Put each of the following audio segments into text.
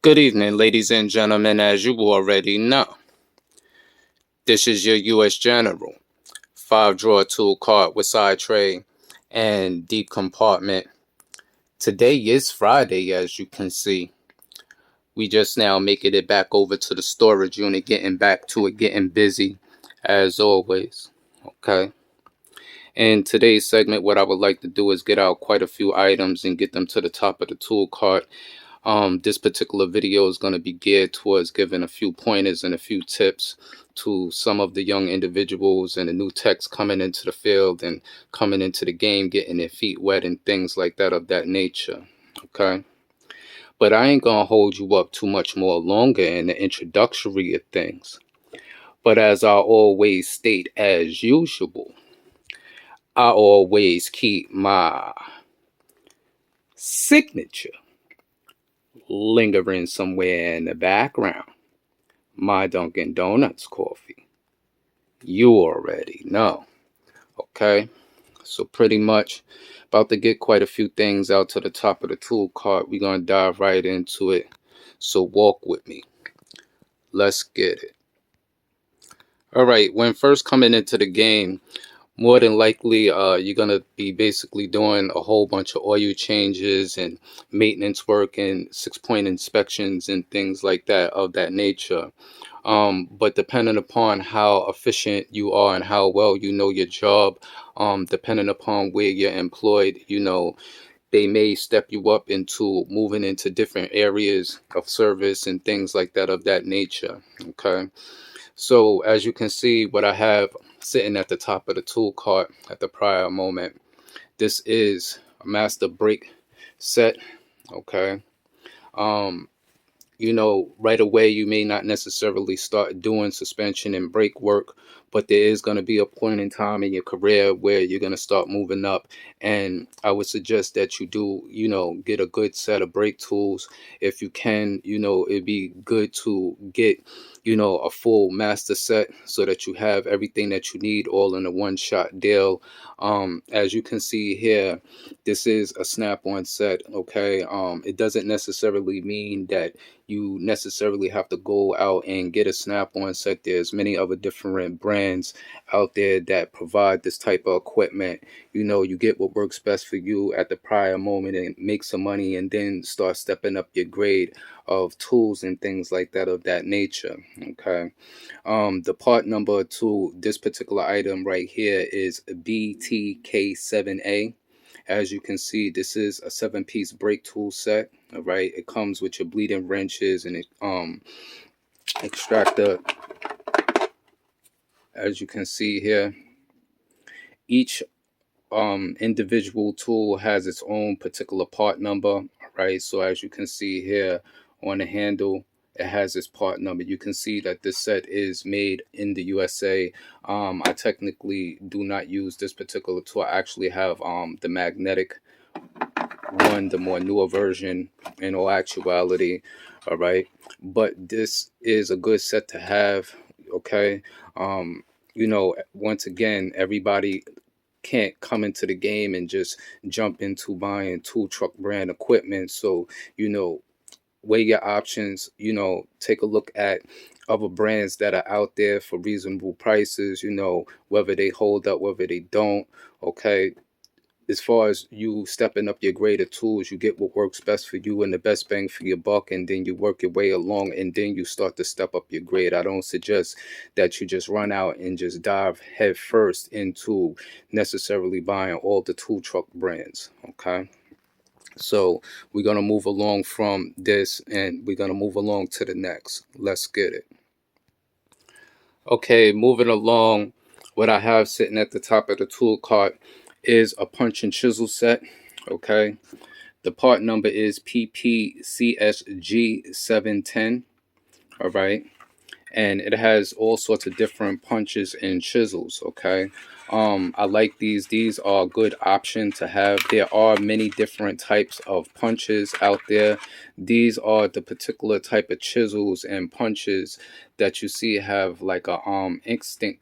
Good evening, ladies and gentlemen. As you already know, this is your U.S. General 5-drawer tool cart with side tray and deep compartment. Today is Friday, as you can see. We just now making it back over to the storage unit, getting back to it, getting busy, as always. Okay. In today's segment, what I would like to do is get out quite a few items and get them to the top of the tool cart. This particular video is going to be geared towards giving a few pointers and a few tips to some of the young individuals and the new techs coming into the field and coming into the game, getting their feet wet and things like that of that nature. Okay. But I ain't going to hold you up too much more longer in the introductory of things. But as I always state, as usual, I always keep my signature lingering somewhere in the background. My Dunkin' Donuts coffee. You already know. Okay? So pretty much about to get quite a few things out to the top of the tool cart. We're going to dive right into it. So walk with me. Let's get it. All right. When first coming into the game, more than likely, you're going to be basically doing a whole bunch of oil changes and maintenance work and 6-point inspections and things like that of that nature. But depending upon how efficient you are and how well you know your job, depending upon where you're employed, they may step you up into moving into different areas of service and things like that of that nature. Okay. So as you can see, what I have sitting at the top of the tool cart at the prior moment, this is a master brake set. Okay. Um, right away, you may not necessarily start doing suspension and brake work, but there is going to be a point in time in your career where you're going to start moving up. And I would suggest that you do, get a good set of brake tools. If you can, it'd be good to get, a full master set so that you have everything that you need all in a one-shot deal. As you can see here, this is a snap-on set. Okay. It doesn't necessarily mean that you necessarily have to go out and get a snap-on set. There's many other different brands out there that provide this type of equipment. You get what works best for you at the prior moment and make some money, and then start stepping up your grade of tools and things like that of that nature. Okay. The part number to this particular item right here is BTK7A. As you can see, this is a 7-piece brake tool set. All right, it comes with your bleeding wrenches and extractor. As you can see here, each individual tool has its own particular part number. All right, so as you can see here on the handle, it has its part number. You can see that this set is made in the USA. I technically do not use this particular tool. I actually have the magnetic one, the more newer version in all actuality. All right, but this is a good set to have. Okay. Once again, everybody can't come into the game and just jump into buying tool truck brand equipment. So weigh your options. Take a look at other brands that are out there for reasonable prices, whether they hold up, whether they don't. Okay. As far as you stepping up your grade of tools, you get what works best for you and the best bang for your buck, and then you work your way along, and then you start to step up your grade. I don't suggest that you just run out and just dive head first into necessarily buying all the tool truck brands. Okay. So we're going to move along from this and we're going to move along to the next. Let's get it. Okay, moving along, what I have sitting at the top of the tool cart is a punch and chisel set. Okay, the part number is PPCSG710. All right, and it has all sorts of different punches and chisels. Okay. I like these are a good option to have. There are many different types of punches out there. These are the particular type of chisels and punches that you see have like a instant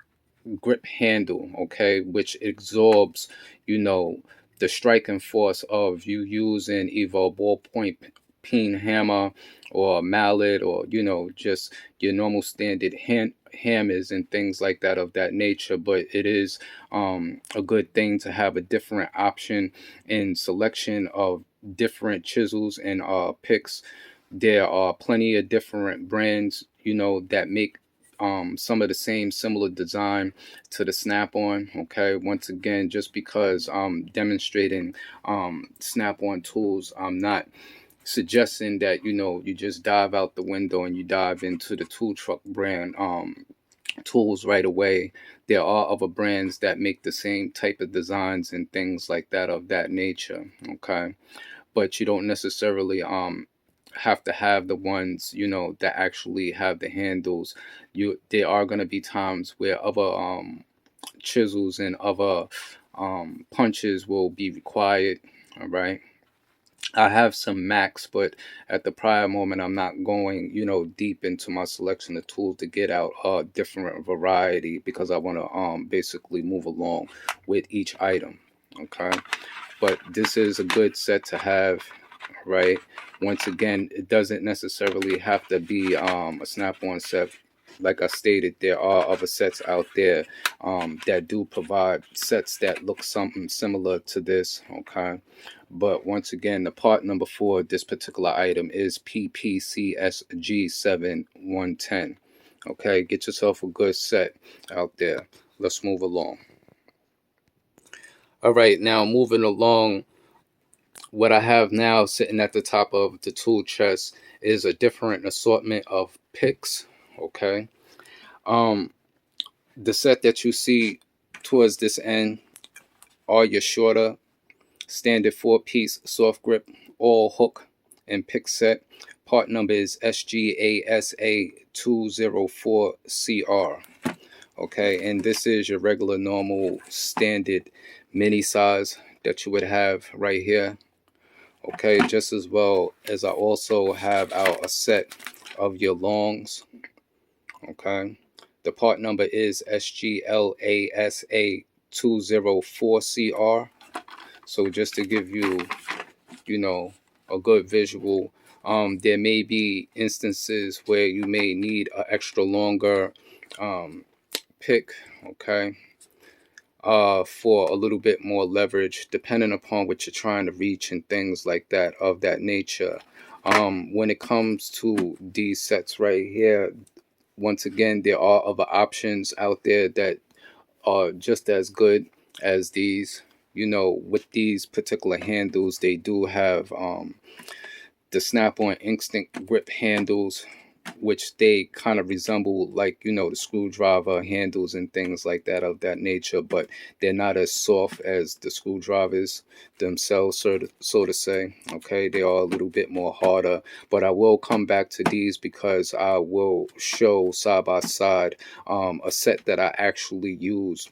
grip handle. Okay, which absorbs the striking force of you using either a ballpoint peen hammer or a mallet, or just your normal standard hammers and things like that of that nature. But it is a good thing to have a different option in selection of different chisels and picks. There are plenty of different brands, that make some of the same similar design to the snap-on. Okay, once again, just because I'm demonstrating snap-on tools, I'm not suggesting that you just dive out the window and you dive into the tool truck brand tools right away. There are other brands that make the same type of designs and things like that of that nature. Okay, but you don't necessarily have to have the ones that actually have the handles. There are going to be times where other chisels and other punches will be required. All right, I have some Macs, but at the prior moment, I'm not going, deep into my selection of tools to get out a different variety, because I want to basically move along with each item. Okay, but this is a good set to have, right? Once again, it doesn't necessarily have to be a snap-on set. Like I stated, there are other sets out there that do provide sets that look something similar to this. Okay, but once again, the part number for this particular item is PPCSG7110. Okay, get yourself a good set out there. Let's move along. All right, now moving along, what I have now sitting at the top of the tool chest is a different assortment of picks. Okay, the set that you see towards this end are your shorter standard 4-piece soft grip all hook and pick set. Part number is SGASA204CR. Okay, and this is your regular normal standard mini size that you would have right here. Okay, just as well as I also have out a set of your longs. Okay, the part number is SGLASA204CR. So just to give you, a good visual, there may be instances where you may need an extra longer pick, okay, for a little bit more leverage, depending upon what you're trying to reach and things like that of that nature. When it comes to these sets right here, once again, there are other options out there that are just as good as these. With these particular handles, they do have the snap-on instant grip handles, which they kind of resemble like the screwdriver handles and things like that of that nature, but they're not as soft as the screwdrivers themselves, so to say. Okay, they are a little bit more harder, but I will come back to these because I will show side by side a set that I actually use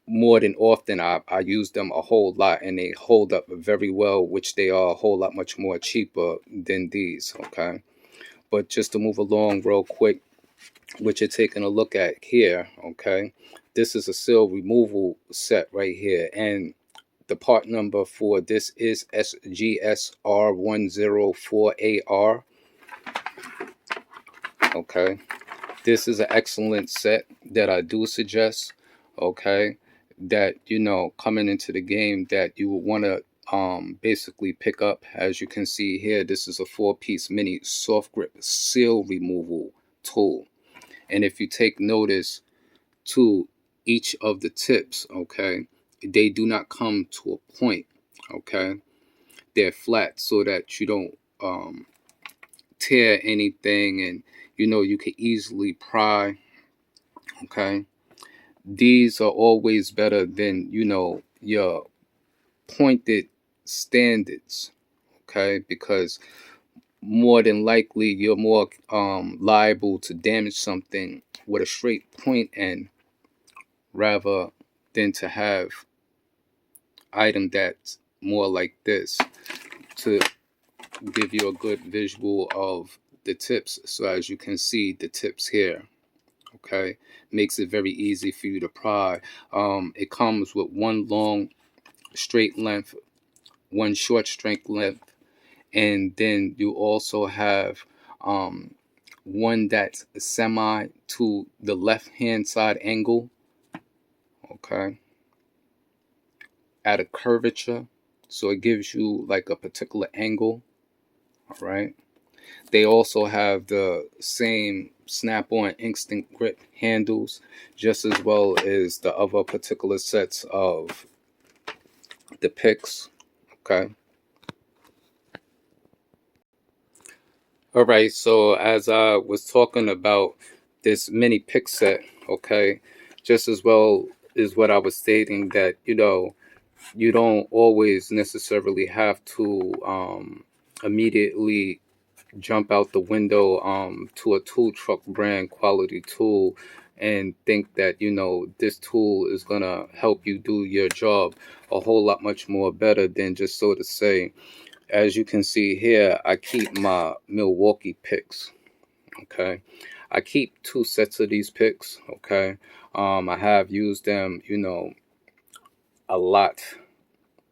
more than often. I use them a whole lot and they hold up very well, which they are a whole lot much more cheaper than these. Okay, but just to move along real quick, what you're taking a look at here, okay, this is a seal removal set right here, and the part number for this is SGSR104AR. Okay, this is an excellent set that I do suggest. Okay, that coming into the game that you would want to basically pick up. As you can see here, this is a 4-piece mini soft grip seal removal tool, and if you take notice to each of the tips, okay, they do not come to a point. Okay, they're flat so that you don't tear anything, and you can easily pry. Okay, these are always better than your pointed standards. Okay, because more than likely you're more liable to damage something with a straight point end rather than to have item that's more like this, to give you a good visual of the tips. So as you can see, the tips here, okay, makes it very easy for you to pry. It comes with one long straight length, one short straight length, and then you also have one that's semi to the left hand side angle, okay, at a curvature, so it gives you like a particular angle. All right, they also have the same snap-on instant grip handles, just as well as the other particular sets of the picks. Okay. All right. So as I was talking about this mini pick set, okay, just as well as what I was stating, that you don't always necessarily have to immediately jump out the window to a tool truck brand quality tool and think that this tool is gonna help you do your job a whole lot much more better than just so to say. As you can see here, I keep my Milwaukee picks. Okay, I keep two sets of these picks. Okay, I have used them a lot.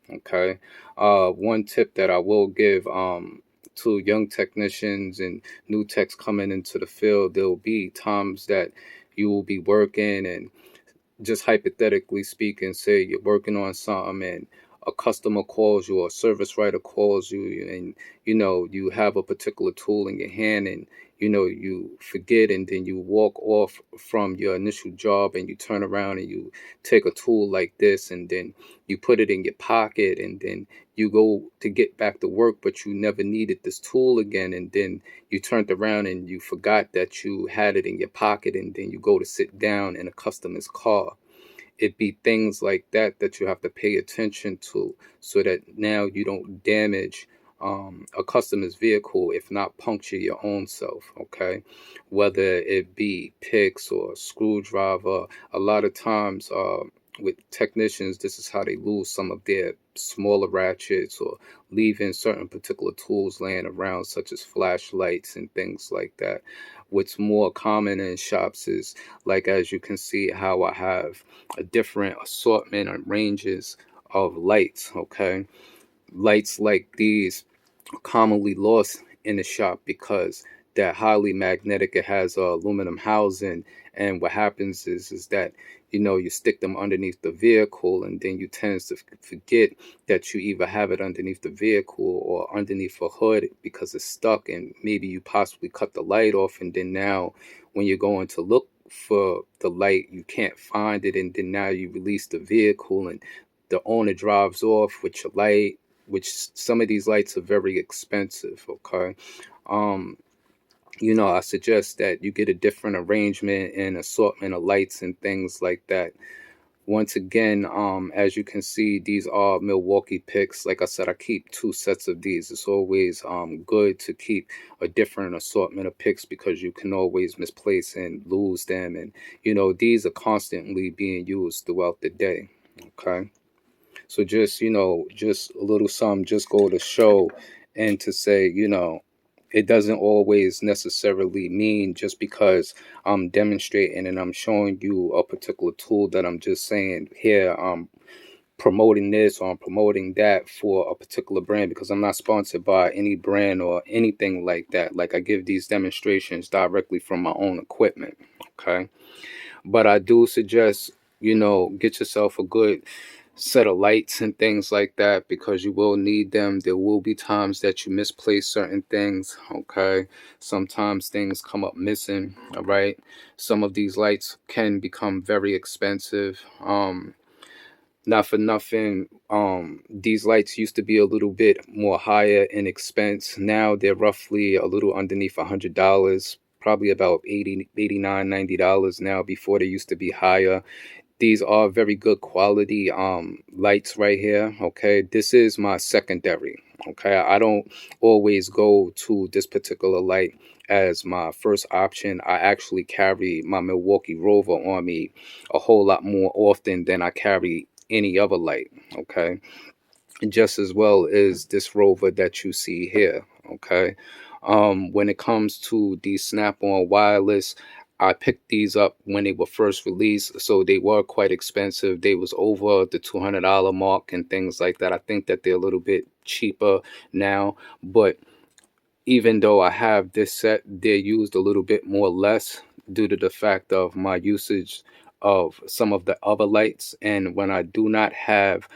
Okay. One tip that I will give to young technicians and new techs coming into the field, there'll be times that you will be working, and just hypothetically speaking, say you're working on something and a customer calls you or a service writer calls you, and you have a particular tool in your hand, and you forget, and then you walk off from your initial job and you turn around and you take a tool like this, and then you put it in your pocket, and then you go to get back to work, but you never needed this tool again, and then you turned around and you forgot that you had it in your pocket, and then you go to sit down in a customer's car. It be things like that that you have to pay attention to, so that now you don't damage a customer's vehicle, if not puncture your own self. Okay, whether it be picks or screwdriver. A lot of times with technicians, this is how they lose some of their smaller ratchets, or leaving certain particular tools laying around, such as flashlights and things like that. What's more common in shops is, like, as you can see, how I have a different assortment and ranges of lights. Okay, lights like these are commonly lost in the shop because they're highly magnetic. It has a aluminum housing, and what happens is that you stick them underneath the vehicle, and then you tend to forget that you either have it underneath the vehicle or underneath a hood because it's stuck, and maybe you possibly cut the light off, and then now when you're going to look for the light, you can't find it, and then now you release the vehicle, and the owner drives off with your light, which some of these lights are very expensive. Okay. um I suggest that you get a different arrangement and assortment of lights and things like that. Once again, as you can see, these are Milwaukee picks. Like I said, I keep two sets of these. It's always good to keep a different assortment of picks, because you can always misplace and lose them, and these are constantly being used throughout the day. Okay, so just a little something, just go to show, and to say, it doesn't always necessarily mean just because I'm demonstrating and I'm showing you a particular tool that I'm just saying here, I'm promoting this or I'm promoting that for a particular brand, because I'm not sponsored by any brand or anything like that. Like, I give these demonstrations directly from my own equipment. Okay. But I do suggest, get yourself a good set of lights and things like that, because you will need them. There will be times that you misplace certain things. Okay, sometimes things come up missing. All right, some of these lights can become very expensive. Not for nothing, these lights used to be a little bit more higher in expense. Now they're roughly a little underneath $100, probably about 80, 89, $90 now. Before, they used to be higher. These are very good quality lights right here. Okay, this is my secondary. Okay, I don't always go to this particular light as my first option. I actually carry my Milwaukee Rover on me a whole lot more often than I carry any other light. Okay, just as well as this Rover that you see here. Okay, when it comes to the snap-on wireless, I picked these up when they were first released, so they were quite expensive. They was over the $200 mark and things like that. I think that they're a little bit cheaper now, but even though I have this set, they're used a little bit more less due to the fact of my usage of some of the other lights. And when I do not have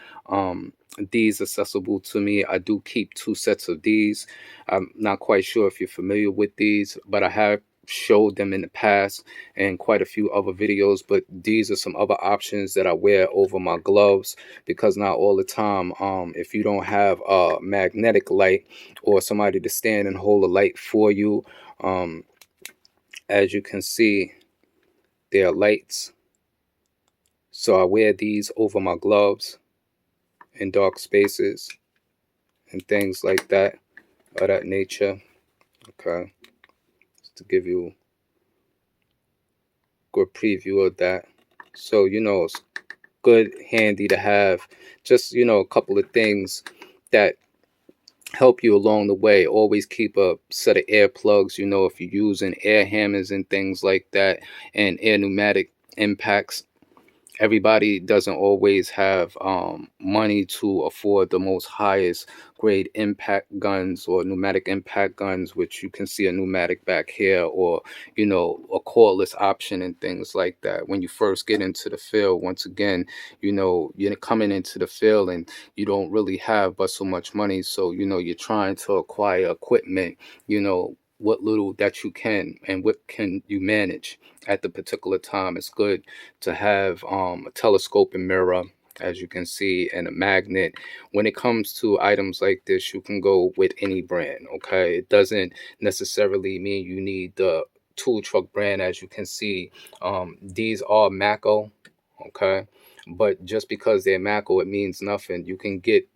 these accessible to me, I do keep two sets of these. I'm not quite sure if you're familiar with these, but I have showed them in the past and quite a few other videos. But these are some other options that I wear over my gloves, because not all the time, if you don't have a magnetic light or somebody to stand and hold a light for you, um, as you can see, there are lights. So I wear these over my gloves in dark spaces and things like that of that nature. Okay, just to give you a good preview of that. So it's good, handy to have just a couple of things that help you along the way. Always keep a set of earplugs, if you're using air hammers and things like that, and air pneumatic impacts. Everybody doesn't always have money to afford the most highest grade impact guns or pneumatic impact guns, which you can see a pneumatic back here, or a cordless option and things like that. When you first get into the field, once again, you're coming into the field and you don't really have but so much money, so you're trying to acquire equipment, what little that you can and what can you manage at the particular time. It's good to have a telescope and mirror, as you can see, and a magnet. When it comes to items like this, you can go with any brand. Okay, it doesn't necessarily mean you need the tool truck brand. As you can see, these are Mako. Okay, but just because they're Mako, it means nothing. You can get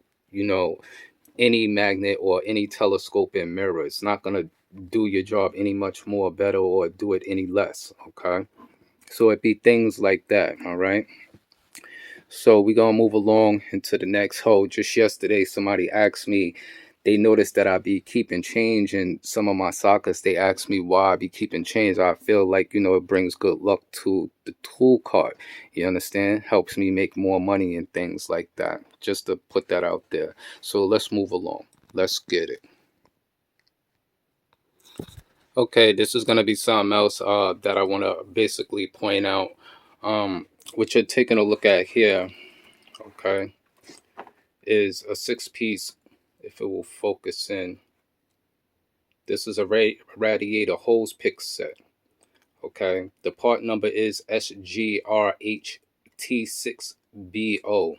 any magnet or any telescope and mirror. It's not going to do your job any much more better or do it any less. Okay, so it be things like that. All right, so we're gonna move along into the next hole. Just yesterday somebody asked me, they noticed that I be keeping change in some of my sockets. They asked me why I be keeping change. I feel like it brings good luck to the tool cart. You understand? Helps me make more money and things like that. Just to put that out there. So let's move along. Let's get it. Okay, this is gonna be something else that I want to basically point out. What you're taking a look at here, okay, is a 6-piece. If it will focus in, this is a radiator hose pick set. Okay, the part number is SGRHT6BO.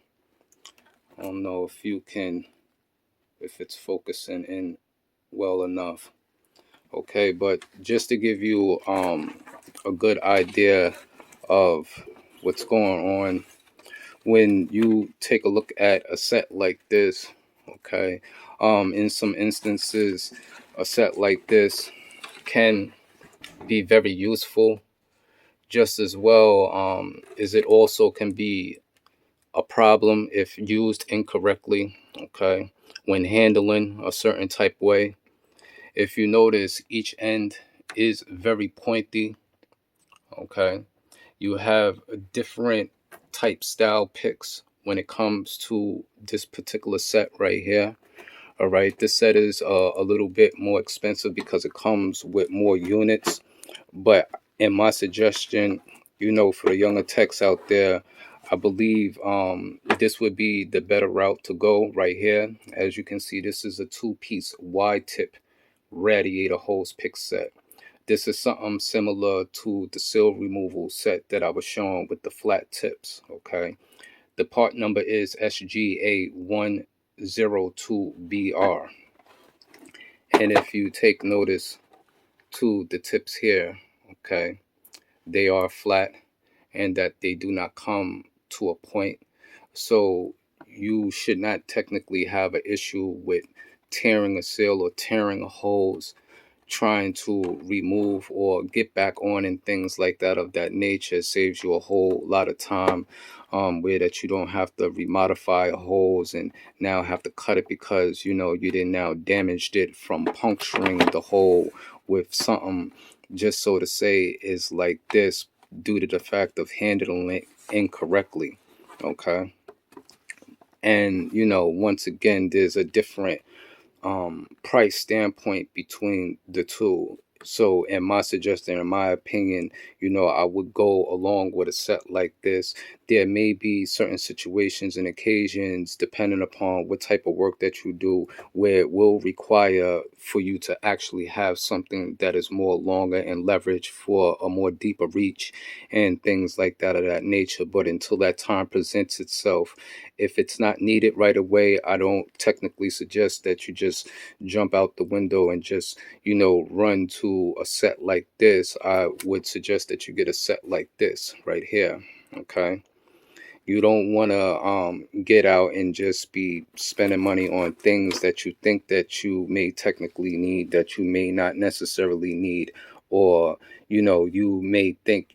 I don't know if it's focusing in well enough. Okay, but just to give you a good idea of what's going on when you take a look at a set like this. Okay, in some instances, a set like this can be very useful, just as well as it also can be a problem if used incorrectly. Okay, when handling a certain type way. If you notice, each end is very pointy. Okay, you have a different type style picks when it comes to this particular set right here. All right, this set is a little bit more expensive because it comes with more units, but in my suggestion, for the younger techs out there, I believe this would be the better route to go right here. As you can see, this is a 2-piece wide tip radiator hose pick set. This is something similar to the seal removal set that I was showing with the flat tips. Okay, the part number is SGA102BR. And if you take notice to the tips here, okay, they are flat and that they do not come to a point. So you should not technically have an issue with tearing a seal or tearing a hose, trying to remove or get back on and things like that of that nature. It saves you a whole lot of time, where that you don't have to remodify holes and now have to cut it because you didn't now damaged it from puncturing the hole with something, just so to say, is like this, due to the fact of handling it incorrectly. Okay. And once again, there's a different price standpoint between the two. So in my suggestion, in my opinion, I would go along with a set like this. There may be certain situations and occasions, depending upon what type of work that you do, where it will require for you to actually have something that is more longer and leverage for a more deeper reach and things like that of that nature. But until that time presents itself, if it's not needed right away, I don't technically suggest that you just jump out the window and just, run to a set like this. I would suggest that you get a set like this right here. Okay. You don't want to get out and just be spending money on things that you think that you may technically need, that you may not necessarily need, or you may think,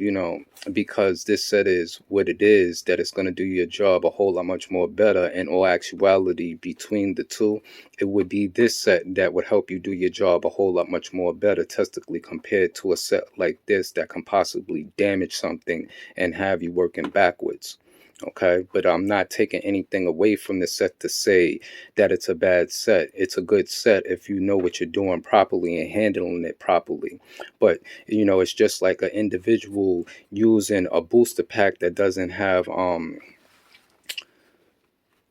because this set is what it is, that it's going to do your job a whole lot much more better. In all actuality, between the two, it would be this set that would help you do your job a whole lot much more better, testically, compared to a set like this that can possibly damage something and have you working backwards. Okay, but I'm not taking anything away from the set to say that it's a bad set. It's a good set if you know what you're doing properly and handling it properly. But it's just like an individual using a booster pack that doesn't have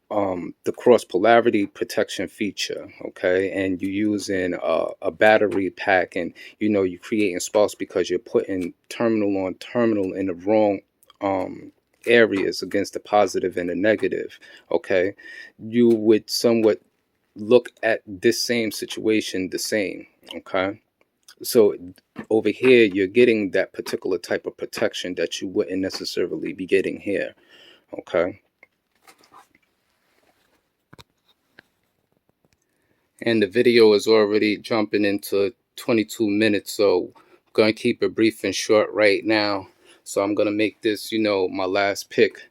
the cross polarity protection feature. Okay, and you using a battery pack, and you're creating sparks because you're putting terminal on terminal in the wrong areas against the positive and the negative. Okay, you would somewhat look at this same situation the same. Okay, so over here you're getting that particular type of protection that you wouldn't necessarily be getting here. Okay, and the video is already jumping into 22 minutes, so I'm gonna keep it brief and short right now. So I'm gonna make this my last pick.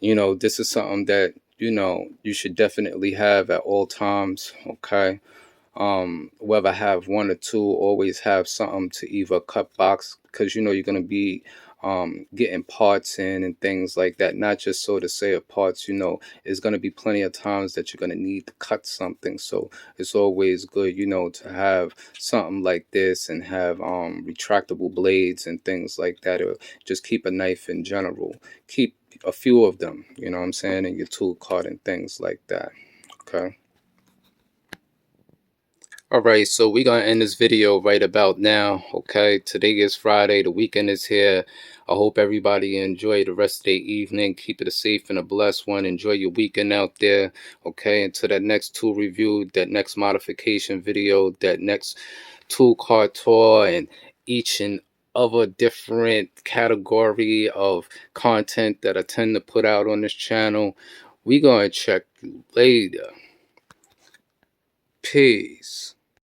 This is something that you should definitely have at all times. Okay, whether have one or two, always have something to either cut box, because you're going to be getting parts in and things like that. Not just so to say of parts, there's going to be plenty of times that you're going to need to cut something. So it's always good, to have something like this and have retractable blades and things like that, or just keep a knife in general. Keep a few of them, you know what I'm saying, in your tool cart and things like that. Okay. All right, so we're gonna end this video right about now. Okay, today is Friday, the weekend is here. I hope everybody enjoy the rest of the evening. Keep it a safe and a blessed one. Enjoy your weekend out there. Okay, until that next tool review, that next modification video, that next tool cart tour, and each and other different category of content that I tend to put out on this channel. We gonna check you later. Peace.